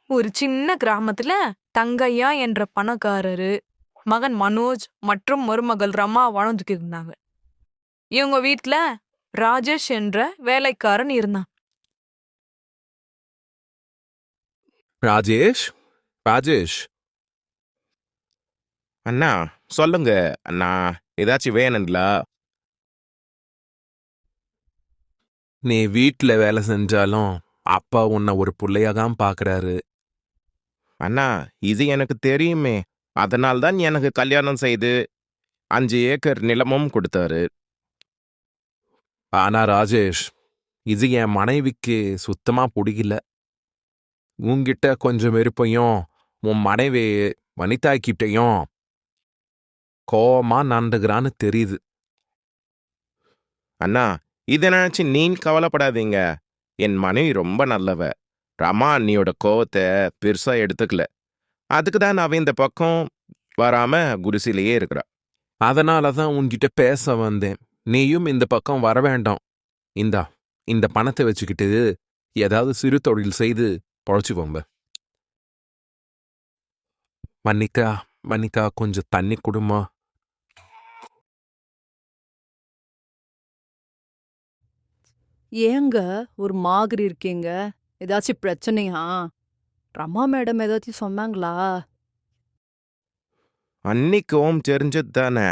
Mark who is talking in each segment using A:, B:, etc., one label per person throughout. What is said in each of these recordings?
A: ஒரு சின்ன கிராமத்துல தங்கையா என்ற பணக்காரரு, மகன் மனோஜ் மற்றும் மருமகள் ரமா வாழ்ந்துட்டு இருந்தாங்க. இவங்க வீட்ல ராஜேஷ் என்ற வேலைக்காரன் இருந்தான்.
B: ராஜேஷ் ராஜேஷ்
C: அண்ணா சொல்லுங்க அண்ணா, ஏதாச்சும் வேணுங்களா?
B: நீ வீட்ல வேலை செஞ்சாலும் அப்பா உன்னை ஒரு புள்ளையா தான் பாக்குறாரு.
C: அண்ணா, இது எனக்கு தெரியுமே. அதனால்தான் எனக்கு கல்யாணம் செய்து 5 ஏக்கர் நிலமும் கொடுத்தாரு.
B: ஆனா ராஜேஷ், இது என் மனைவிக்கு சுத்தமா பிடிக்கல. உன்கிட்ட கொஞ்சம் இருப்பையும் உன் மனைவி வனிதா கிட்டையும் கோவமா நடந்துக்கிறான்னு தெரியுது.
C: அண்ணா, இதை நினைச்சு நீங்க கவலைப்படாதீங்க. என் மனைவி ரொம்ப நல்லவ. ரமா அண்ணியோட கோவத்தை பெருசா எடுத்துக்கல. அதுக்கு தான் அவ இந்த பக்கம் வராம குடிசையிலேயே இருக்கிறா.
B: அதனால தான் உன்கிட்ட பேச வந்தேன். நீயும் இந்த பக்கம் வர வேண்டாம். இந்தா, இந்த பணத்தை வச்சுக்கிட்டு ஏதாவது சிறு தொழில் செய்து பொழைச்சுக்கோங்க. மன்னிக்கா மன்னிக்கா, கொஞ்சம் தண்ணி குடுமா.
D: ஏங்க ஒரு மாதிரி இருக்கீங்க? ஏதாச்சும் பிரச்சனையா? ரமா மேடம் ஏதாச்சும் சொன்னாங்களா?
C: அன்னிக்கும் தெரிஞ்சது தானே.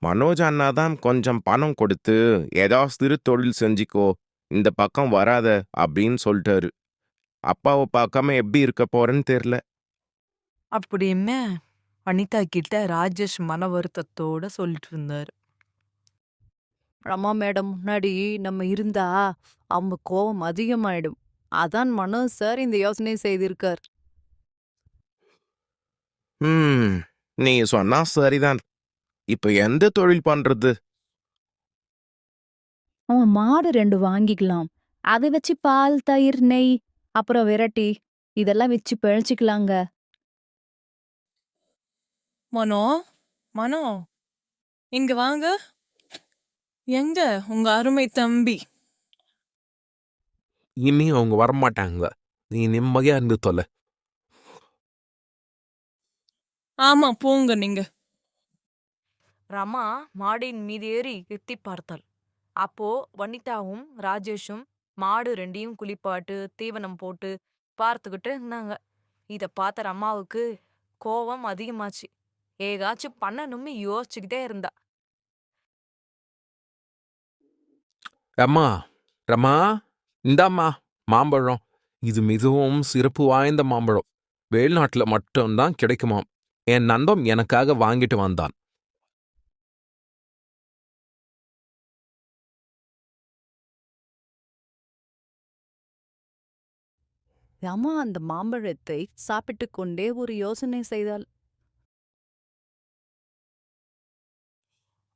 C: மனோஜ் அண்ணா தான் கொஞ்சம் பணம் கொடுத்து ஏதாவது சிறு தொழில் செஞ்சுக்கோ, இந்த பக்கம் வராத அப்படின்னு சொல்லிட்டாரு. அப்பாவை பார்க்காம எப்படி இருக்க போறேன்னு தெரியல.
A: அப்படின்னு வனிதா கிட்ட ராஜேஷ் மன வருத்தத்தோட சொல்லிட்டு இருந்தாரு.
D: ரமா மேடம் முன்னாடி நம்ம இருந்தா அவங்க கோவம் அதிகமாயிடும். அதான் மனோஜ் சார் இந்த யோசனை செய்திருக்கார்.
C: நீ சொன்னா சரிதான். இப்ப எந்த தொழில் பண்றது?
E: அவன் மாடு 2 வாங்கிக்கலாம். அதை வச்சு பால், தயிர், நெய், அப்புறம் விரட்டி இதெல்லாம் வச்சு பிழைச்சிக்கலாங்க.
F: மனோ மனோ இங்க வாங்க. எங்க உங்க அருமை தம்பி?
B: இனி அவங்க வரமாட்டாங்க. நீ நிம்மதியா இருந்து தொலை.
F: ஆமா, போங்க நீங்க.
A: ரமா மாடின் மீது ஏறி எத்தி பார்த்தாள். அப்போ வனிதாவும் ராஜேஷும் மாடு 2யும் குளிப்பாட்டு தீவனம் போட்டு பார்த்துக்கிட்டு இருந்தாங்க. இத பார்த்த ரமாவுக்கு கோவம் அதிகமாச்சு. ஏதாச்சும் பண்ணணும்னு யோசிச்சுக்கிட்டே இருந்தா.
B: ரமா ரமா, இந்தாம்மா மாம்பழம். இது மிகவும் சிறப்பு வாய்ந்த மாம்பழம். வெளிநாட்டுல மட்டும்தான் கிடைக்குமாம். என் நண்பன் எனக்காக வாங்கிட்டு வந்தான்.
D: ரமா அந்த மாம்பழத்தை சாப்பிட்டு கொண்டே ஒரு யோசனை செய்தாள்.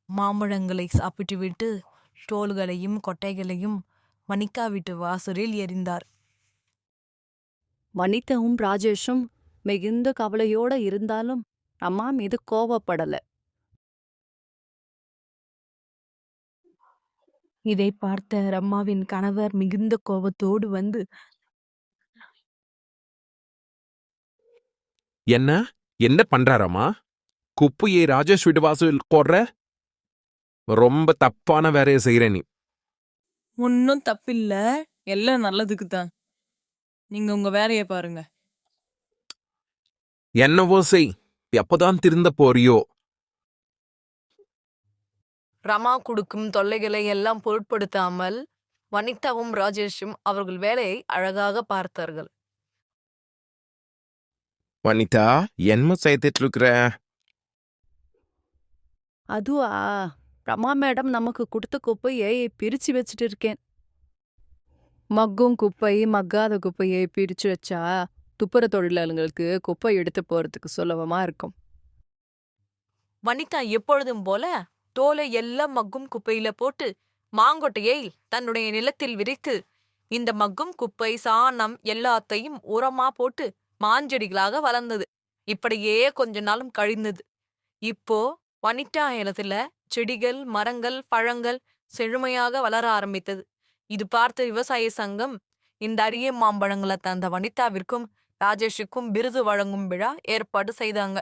A: மாம்பழங்களை சாப்பிட்டுவிட்டு தோள்களையும் கொட்டைகளையும் வனிகா வீட்டு வாசலில் எறிந்தார்.
D: வனிதாவும் ராஜேஷும் மிகுந்த கவலையோட இருந்தாலும் ரமா மீது கோவப்படல.
A: இதை பார்த்த ரம்மாவின் கணவர் மிகுந்த கோபத்தோடு வந்து,
B: என்ன என்ன பண்றாரம்மா? குப்பையை ராஜேஷ் வீட்டு வாசல் போடுற? ரொம்ப தப்பான வேலையை செய்யற நீ.
F: ஒன்னும் தப்பில்ல, எல்லாம் நல்லதுக்கு தான். நீங்க உங்க வேலைய பாருங்க.
B: என்னவோ செய். எப்பதான் திருந்த போறியோ?
A: ரமா கொடுக்கும் தொல்லைகளை எல்லாம் பொருட்படுத்தாமல் வனிதாவும் ராஜேஷும் அவர்கள் வேலையை அழகாக பார்த்தார்கள்.
C: வனிதா, என்ன செய்துட்டு இருக்கிற?
D: அதுவா, ரமா மேடம் நமக்கு கொடுத்த குப்பையை பிரிச்சு வச்சுட்டு இருக்கேன். மக்கும் குப்பை, மக்காத குப்பையை பிரிச்சு வச்சா துப்புர தொழிலாளர்களுக்கு குப்பை எடுத்து போறதுக்கு சுலபமா இருக்கும்.
A: வனிதா எப்பொழுதும் போல தோலை எல்லாம் மக்கும் குப்பையில போட்டு மாங்கொட்டையை தன்னுடைய நிலத்தில் விரித்து இந்த மக்கும் குப்பை சாணம் எல்லாத்தையும் உரமா போட்டு மாஞ்செடிகளாக வளர்ந்தது. இப்படியே கொஞ்ச நாளும் கழிந்தது. இப்போ வனிதா இடத்துல செடிகள், மரங்கள், பழங்கள் செழுமையாக வளர ஆரம்பித்தது. இது பார்த்த விவசாய சங்கம் இந்த அரிய மாம்பழங்களை தந்த வனிதாவிற்கும் ராஜேஷுக்கும் விருது வழங்கும் விழா ஏற்பாடு செய்தாங்க.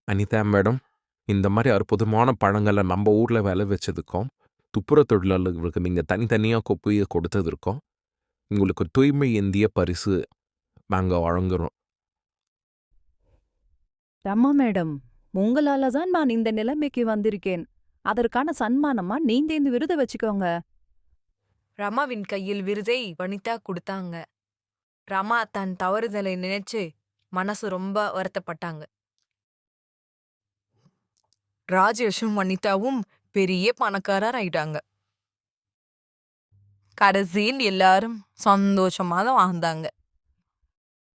B: அனிதா மேடம், இந்த மாதிரி அற்புதமான பழங்களை நம்ம ஊர்ல விளை வச்சதுக்கும் துப்புரவு தொழிலாளர்களுக்கு நீங்க தனித்தனியா குப்பையை கொடுத்ததற்கும் உங்களுக்கு தூய்மை இந்திய பரிசு நாங்க வழங்குறோம்.
D: ரமா மேடம், உங்களால தான் நான் இந்த நிலைமைக்கு வந்திருக்கேன். அதற்கான சன்மானமா நீங்க இந்த விருதை வச்சுக்கோங்க.
A: ரமாவின் கையில் விருதை வனிதா கொடுத்தாங்க. ரமா தன் தவறுதலை நினைச்சு மனசு ரொம்ப வருத்தப்பட்டாங்க. ராஜேஷும் வனிதாவும் பெரிய பணக்காரர் ஆயிட்டாங்க. கடைசியில் எல்லாரும் சந்தோஷமா தான் வாழ்ந்தாங்க.